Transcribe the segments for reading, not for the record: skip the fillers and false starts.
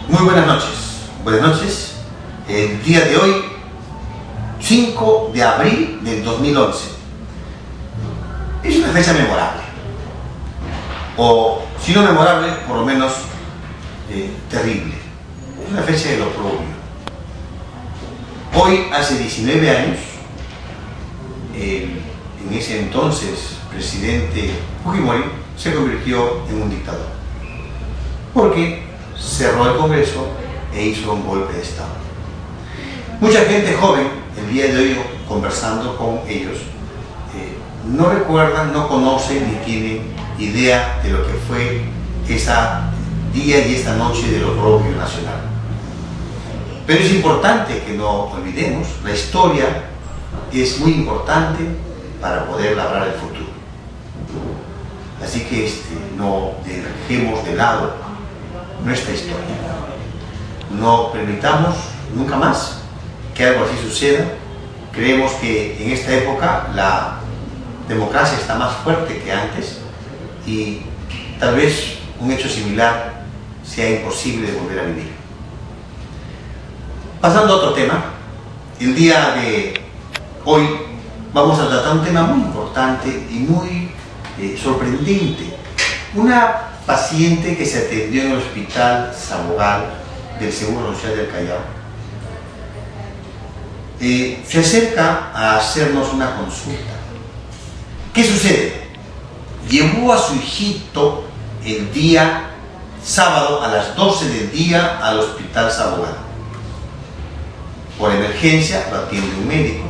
Muy buenas noches. Buenas noches. El día de hoy, 5 de abril del 2011. Es una fecha memorable. O, si no memorable, por lo menos terrible. Es una fecha de lo propio. Hoy, hace 19 años, en ese entonces presidente Fujimori se convirtió en un dictador. Porque cerró el Congreso e hizo un golpe de Estado. Mucha gente joven, el día de hoy conversando con ellos, no recuerdan, no conocen ni tienen idea de lo que fue esa día y esta noche del oprobio nacional. Pero es importante que no olvidemos, la historia es muy importante para poder labrar el futuro. Así que no dejemos de lado nuestra historia. No permitamos nunca más que algo así suceda. Creemos que en esta época la democracia está más fuerte que antes y tal vez un hecho similar sea imposible de volver a vivir. Pasando a otro tema, el día de hoy vamos a tratar un tema muy importante y muy sorprendente. Una paciente que se atendió en el Hospital Sabogal del Seguro Social del Callao se acerca a hacernos una consulta. ¿Qué sucede? Llevó a su hijito el día sábado a las 12 del día al Hospital Sabogal. Por emergencia lo atiende un médico.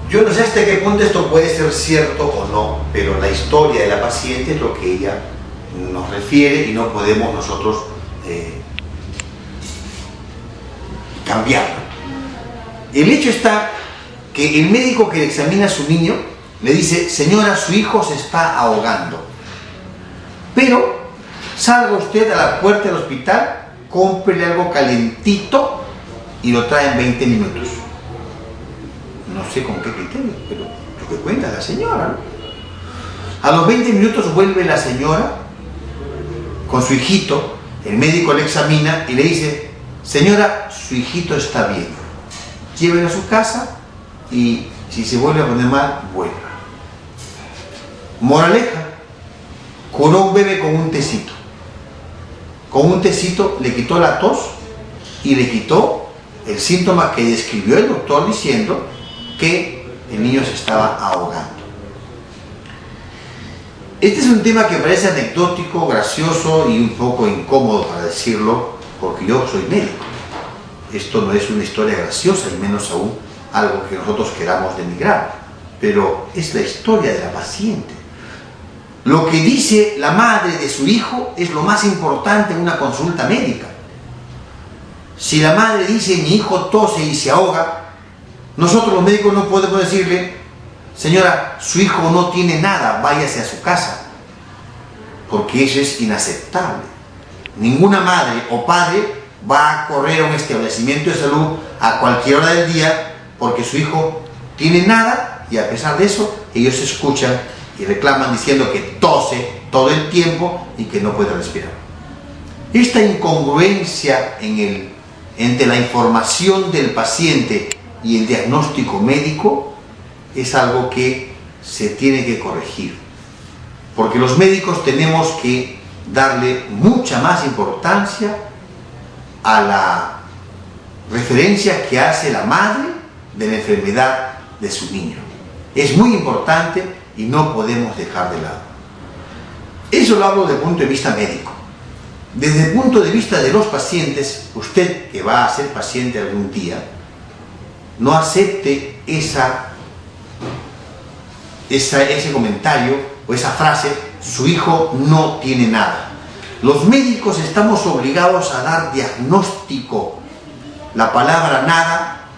Yo no sé hasta qué punto esto puede ser cierto o no, pero la historia de la paciente es lo que ella nos refiere y no podemos nosotros cambiarlo. El hecho está que el médico que le examina a su niño le dice: señora, su hijo se está ahogando, pero salga usted a la puerta del hospital, cómprele algo calentito y lo trae en 20 minutos. No sé con qué criterio, pero lo que cuenta la señora, ¿no? A los 20 minutos vuelve la señora con su hijito, el médico le examina y le dice: señora, su hijito está bien, llévelo a su casa y si se vuelve a poner mal, vuelva. Moraleja, curó un bebé con un tecito. Con un tecito le quitó la tos y le quitó el síntoma que describió el doctor diciendo que el niño se estaba ahogando. Este es un tema que parece anecdótico, gracioso y un poco incómodo para decirlo, porque yo soy médico. Esto no es una historia graciosa, y menos aún algo que nosotros queramos denigrar, pero es la historia de la paciente. Lo que dice la madre de su hijo es lo más importante en una consulta médica. Si la madre dice: mi hijo tose y se ahoga, nosotros los médicos no podemos decirle: señora, su hijo no tiene nada, váyase a su casa, porque eso es inaceptable. Ninguna madre o padre va a correr a un establecimiento de salud a cualquier hora del día porque su hijo tiene nada, y a pesar de eso ellos escuchan y reclaman diciendo que tose todo el tiempo y que no puede respirar. Esta incongruencia entre la información del paciente y el diagnóstico médico es algo que se tiene que corregir, porque los médicos tenemos que darle mucha más importancia a la referencia que hace la madre de la enfermedad de su niño. Es muy importante y no podemos dejar de lado. Eso lo hablo desde el punto de vista médico. Desde el punto de vista de los pacientes, usted que va a ser paciente algún día, no acepte ese comentario o esa frase: su hijo no tiene nada. Los médicos estamos obligados a dar diagnóstico. La palabra nada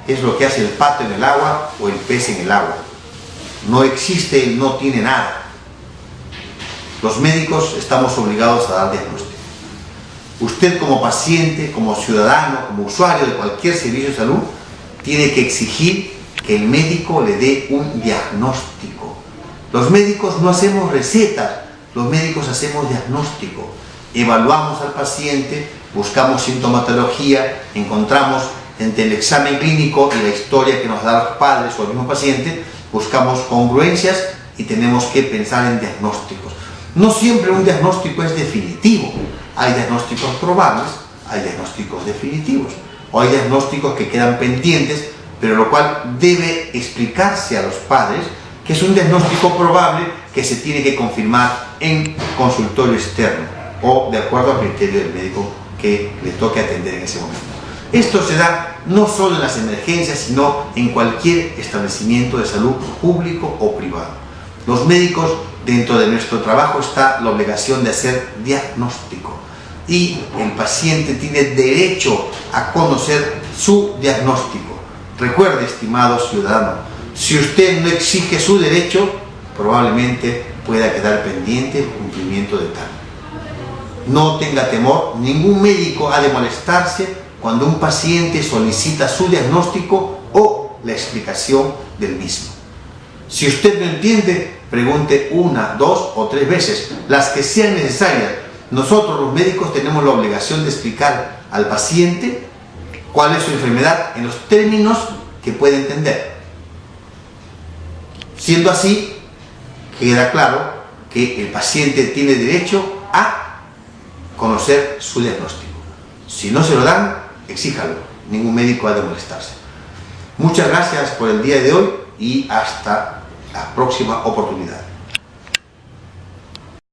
es lo que hace el pato en el agua o el pez en el agua. No existe el no tiene nada. Los médicos estamos obligados a dar diagnóstico. Usted como paciente, como ciudadano, como usuario de cualquier servicio de salud, tiene que exigir que el médico le dé un diagnóstico. Los médicos no hacemos recetas, los médicos hacemos diagnóstico. evaluamos al paciente, buscamos sintomatología, encontramos entre el examen clínico y la historia que nos dan los padres o el mismo paciente, buscamos congruencias y tenemos que pensar en diagnósticos. No siempre un diagnóstico es definitivo. Hay diagnósticos probables, hay diagnósticos definitivos, o hay diagnósticos que quedan pendientes, pero lo cual debe explicarse a los padres que es un diagnóstico probable que se tiene que confirmar en consultorio externo o de acuerdo al criterio del médico que le toque atender en ese momento. Esto se da no solo en las emergencias, sino en cualquier establecimiento de salud público o privado. Los médicos, dentro de nuestro trabajo está la obligación de hacer diagnóstico y el paciente tiene derecho a conocer su diagnóstico. Recuerde, estimado ciudadano, si usted no exige su derecho, probablemente pueda quedar pendiente el cumplimiento de tal. No tenga temor, ningún médico ha de molestarse cuando un paciente solicita su diagnóstico o la explicación del mismo. Si usted no entiende, pregunte una, dos o tres veces, las que sean necesarias. Nosotros los médicos tenemos la obligación de explicar al paciente cuál es su enfermedad en los términos que puede entender. Siendo así, queda claro que el paciente tiene derecho a conocer su diagnóstico. Si no se lo dan, exíjalo. Ningún médico ha de molestarse. Muchas gracias por el día de hoy y hasta la próxima oportunidad.